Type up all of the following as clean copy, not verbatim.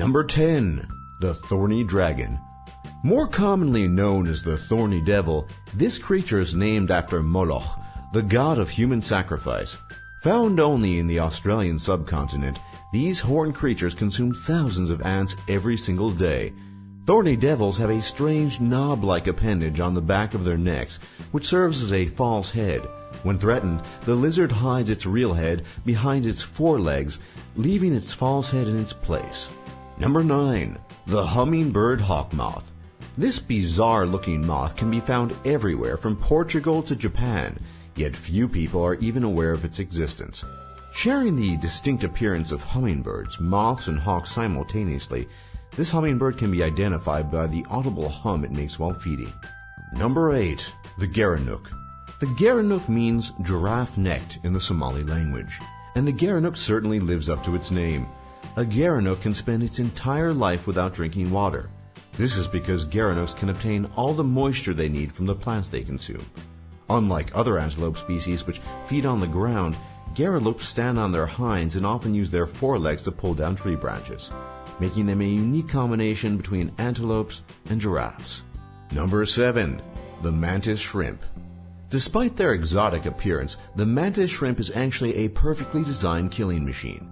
Number 10. The Thorny Dragon. More commonly known as the Thorny Devil, this creature is named after Moloch, the god of human sacrifice. Found only in the Australian subcontinent, these horned creatures consume thousands of ants every single day. Thorny devils have a strange knob-like appendage on the back of their necks, which serves as a false head. When threatened, the lizard hides its real head behind its forelegs, leaving its false head in its place. Number 9. The Hummingbird HAWK-MOTH. This bizarre-looking moth can be found everywhere from Portugal to Japan, yet few people are even aware of its existence. Sharing the distinct appearance of hummingbirds, moths, and hawks simultaneously, this hummingbird can be identified by the audible hum it makes while feeding. Number 8. The GERENUK. The GERENUK means giraffe-necked in the Somali language, and the GERENUK certainly lives up to its name. A GERENUK can spend its entire life without drinking water. This is because GERENUKs can obtain all the moisture they need from the plants they consume. Unlike other antelope species which feed on the ground, gerelopes stand on their hinds and often use their forelegs to pull down tree branches, making them a unique combination between antelopes and giraffes. Number 7. The Mantis Shrimp. Despite their exotic appearance, the mantis shrimp is actually a perfectly designed killing machine.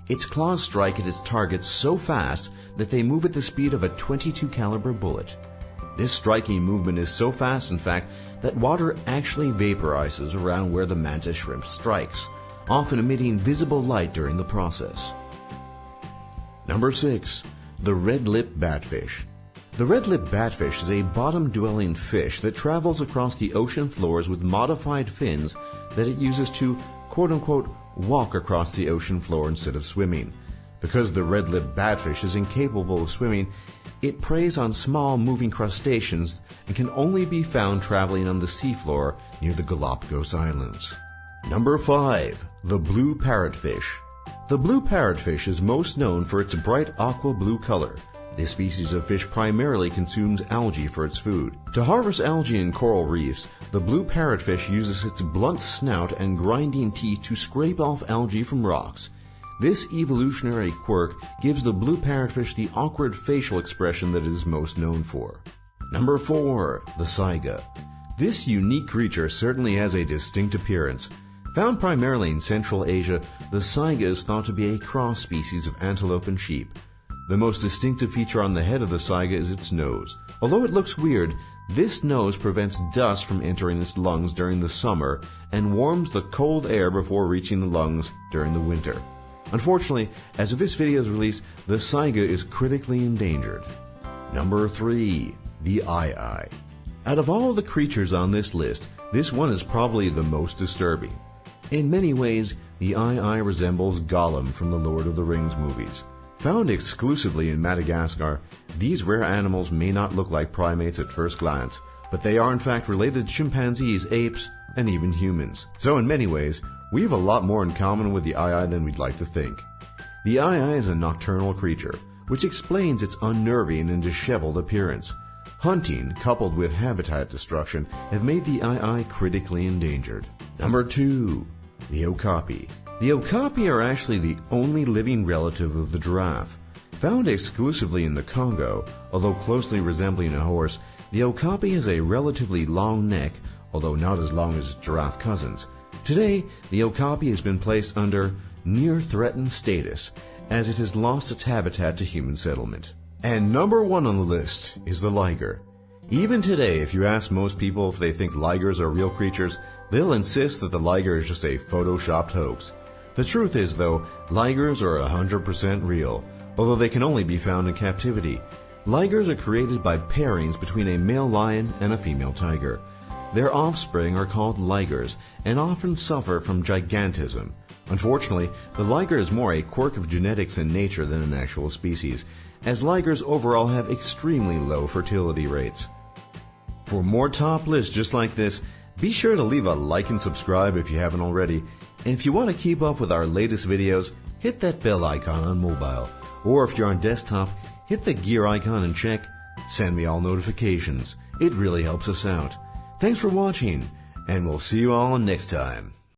Its claws strike at its targets so fast that they move at the speed of a .22 caliber bullet. This striking movement is so fast, in fact, that water actually vaporizes around where the mantis shrimp strikes, often emitting visible light during the process. Number 6. The red-lipped batfish. The red-lipped batfish is a bottom-dwelling fish that travels across the ocean floors with modified fins that it uses to, quote-unquote, walk across the ocean floor instead of swimming. Because the red-lipped batfish is incapable of swimming, it preys on small moving crustaceans and can only be found traveling on the seafloor near the Galapagos Islands. Number 5. The blue parrotfish. The blue parrotfish is most known for its bright aqua blue color. This species of fish primarily consumes algae for its food. To harvest algae in coral reefs, the blue parrotfish uses its blunt snout and grinding teeth to scrape off algae from rocks. This evolutionary quirk gives the blue parrotfish the awkward facial expression that it is most known for. Number 4. The SAIGA. This unique creature certainly has a distinct appearance. Found primarily in Central Asia, the SAIGA is thought to be a cross species of antelope and sheep. The most distinctive feature on the head of the SAIGA is its nose. Although it looks weird, this nose prevents dust from entering its lungs during the summer and warms the cold air before reaching the lungs during the winter. Unfortunately, as of this video is released, the SAIGA is critically endangered. Number 3. The eye. Out of all the creatures on this list, this one is probably the most disturbing. In many ways, the eye resembles Gollum from the Lord of the Rings movies. Found exclusively in Madagascar, these rare animals may not look like primates at first glance, but they are in fact related to chimpanzees, apes, and even humans. So in many ways, we have a lot more in common with the eye than we'd like to think. The eye is a nocturnal creature, which explains its unnerving and disheveled appearance. Hunting, coupled with habitat destruction, have made the eye critically endangered. Number 2. The okapi. The okapi are actually the only living relative of the giraffe. Found exclusively in the Congo, although closely resembling a horse, the okapi has a relatively long neck, although not as long as its giraffe cousins. Today, the okapi has been placed under near-threatened status, as it has lost its habitat to human settlement. And number 1 on the list is the liger. Even today, if you ask most people if they think ligers are real creatures, they'll insist that the liger is just a photoshopped hoax. The truth is, though, ligers are 100% real, although they can only be found in captivity. Ligers are created by pairings between a male lion and a female tiger. Their offspring are called ligers and often suffer from gigantism. Unfortunately, the liger is more a quirk of genetics in nature than an actual species, as ligers overall have extremely low fertility rates. For more top lists just like this, be sure to leave a like and subscribe if you haven't already. And if you want to keep up with our latest videos, hit that bell icon on mobile. Or if you're on desktop, hit the gear icon and check Send Me All Notifications. It really helps us out. Thanks for watching, and we'll see you all next time.